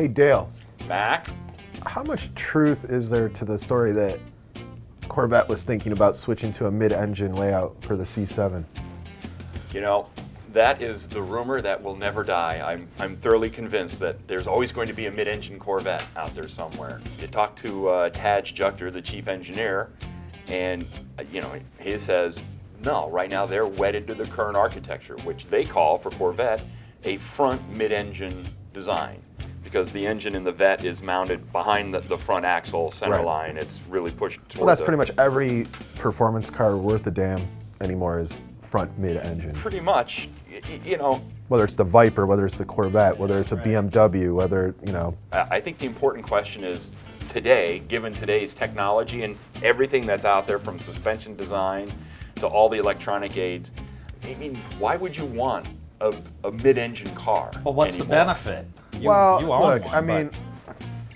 Hey, Dale. Mac? How much truth is there to the story that Corvette was thinking about switching to a mid-engine layout for the C7? You know, that is the rumor that will never die. I'm thoroughly convinced that there's always going to be a mid-engine Corvette out there somewhere. You talk to Taj Juchter, the chief engineer, and he says, no, right now they're wedded to the current architecture, which they call, for Corvette, a front mid-engine design. Because the engine in the Vette is mounted behind the front axle center line. It's really pushed towards. Well, that's pretty much every performance car worth a damn anymore is front mid-engine. Pretty much, Whether it's the Viper, whether it's the Corvette, whether it's a BMW, whether, I think the important question is today, given today's technology and everything that's out there from suspension design to all the electronic aids, I mean, why would you want a mid-engine car? Well, what's anymore? the benefit? You well, own look, one, I mean,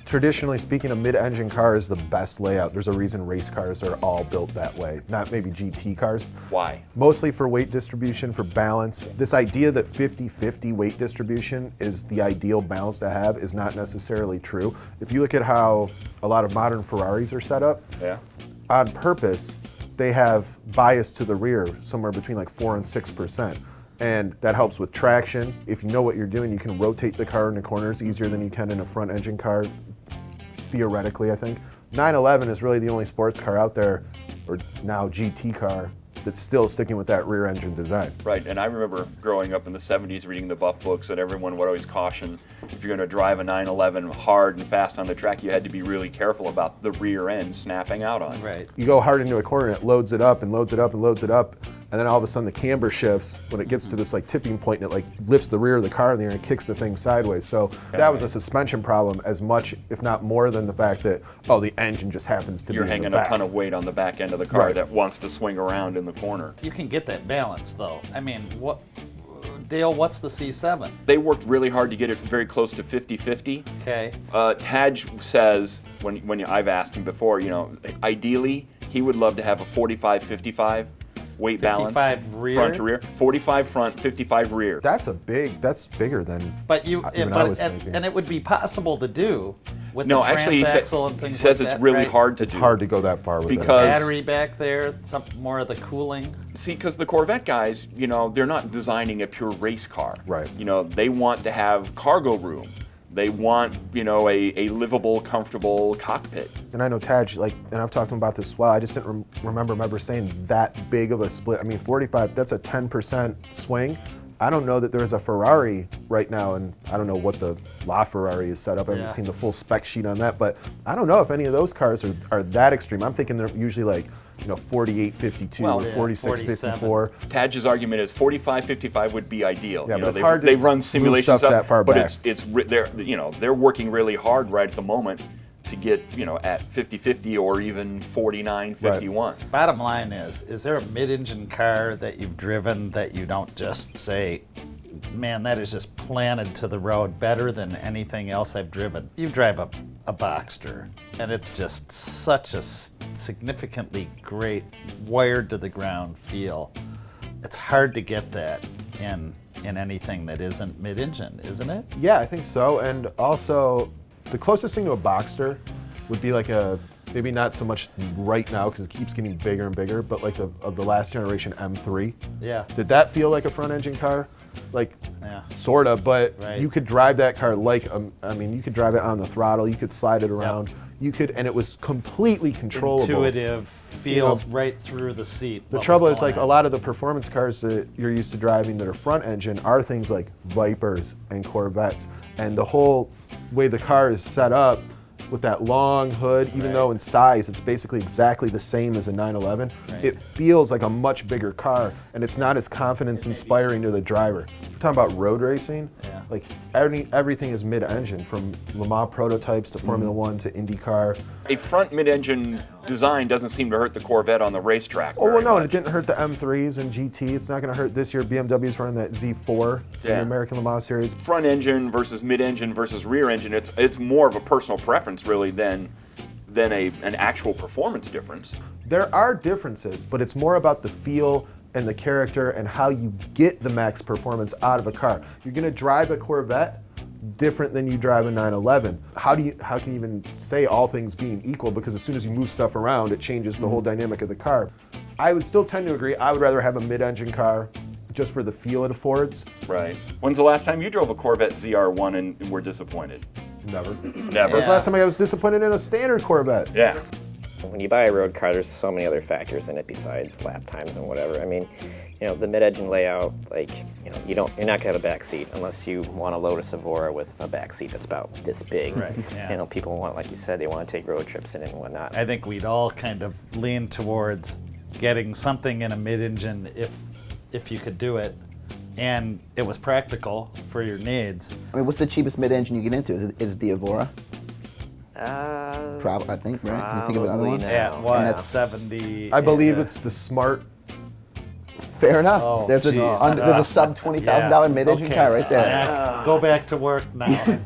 traditionally speaking, a mid-engine car is the best layout. There's a reason race cars are all built that way, not maybe GT cars. Why? Mostly for weight distribution, for balance. This idea that 50-50 weight distribution is the ideal balance to have is not necessarily true. If you look at how a lot of modern Ferraris are set up, on purpose, they have bias to the rear somewhere between like 4 and 6%. And that helps with traction. If you know what you're doing, you can rotate the car into corners easier than you can in a front engine car, theoretically, I think. 911 is really the only sports car out there, or now GT car, that's still sticking with that rear engine design. Right, and I remember growing up in the 70s reading the Buff books that everyone would always caution if you're going to drive a 911 hard and fast on the track, you had to be really careful about the rear end snapping out on you. Right. You go hard into a corner and it loads it up and loads it up and loads it up, and then all of a sudden the camber shifts when it gets to this like tipping point and it like lifts the rear of the car in the air and kicks the thing sideways. So that was a suspension problem as much, if not more, than the fact that, the engine just happens to You're be in hanging the a back. ton of weight on the back end of the car Right. that wants to swing around in the corner. You can get that balance, though. I mean, Dale, what's the C7? They worked really hard to get it very close to 50-50. Okay. Taj says, when I've asked him before, ideally he would love to have a 45-55 weight balance. 55 rear? Front to rear. 45 front, 55 rear. That's bigger than But I was thinking. and it would be possible to do with No, the actually, transaxle and he things says like it's that, really right? hard to It's do. hard to go that far with Because- it. Battery back there, some more of the cooling. See, because the Corvette guys, they're not designing a pure race car. Right. They want to have cargo room. They want, a livable, comfortable cockpit. And I know Taj, and I've talked to him about this as well, I just didn't remember saying that big of a split. I mean, 45, that's a 10% swing. I don't know that there's a Ferrari right now, and I don't know what the LaFerrari is set up. I haven't seen the full spec sheet on that, but I don't know if any of those cars are that extreme. I'm thinking they're usually like, 48-52 or 46-54. Taj's argument is 45-55 would be ideal. Yeah, but it's hard to they've run move simulations stuff that far but back. they're working really hard right at the moment to get at 50-50 or even 49-51. Bottom line is there a mid-engine car that you've driven that you don't just say, man, that is just planted to the road better than anything else I've driven? You drive a Boxster, and it's just such a significantly great wired to the ground feel. It's hard to get that in anything that isn't mid-engine, isn't it? Yeah, I think so. And also, the closest thing to a Boxster would be like maybe not so much right now because it keeps getting bigger and bigger, but like of the last generation M3. Yeah. Did that feel like a front engine car? Sorta, but you could drive that car you could drive it on the throttle, you could slide it around, and it was completely controllable. Intuitive, feels right through the seat. The trouble is, a lot of the performance cars that you're used to driving that are front engine are things like Vipers and Corvettes, and the whole way the car is set up with that long hood, even though in size it's basically exactly the same as a 911, it feels like a much bigger car, and it's not as confidence-inspiring to the driver. We're talking about road racing, everything is mid-engine, from Le Mans prototypes to Formula One to IndyCar. A front mid-engine design doesn't seem to hurt the Corvette on the racetrack. Oh, well, very no, and much. it didn't hurt the M3s and GT. It's not going to hurt this year. BMW's running that Z4 in the American Le Mans Series. Front engine versus mid-engine versus rear engine, it's more of a personal preference really than an actual performance difference. There are differences, but it's more about the feel and the character and how you get the max performance out of a car. You're going to drive a Corvette, different than you drive a 911. How can you even say all things being equal? Because as soon as you move stuff around, it changes the whole dynamic of the car. I would still tend to agree. I would rather have a mid-engine car just for the feel it affords. Right. When's the last time you drove a Corvette ZR1 and were disappointed? Never. Never. When's the last time I was disappointed in a standard Corvette? Yeah. When you buy a road car, there's so many other factors in it besides lap times and whatever. I mean, the mid-engine layout, like, you're not gonna have a back seat unless you want a Lotus Evora with a back seat that's about this big. Right, yeah. People want, like you said, they want to take road trips in it and whatnot. I think we'd all kind of lean towards getting something in a mid-engine if you could do it, and it was practical for your needs. I mean, what's the cheapest mid-engine you get into? Is it the Evora? Probably, I think, right? Can you think of another one? No. At what? And that's 70. I believe it's the Smart. Fair enough. Oh, there's geez. a sub $20,000 mid-engine car right there. Go back to work now.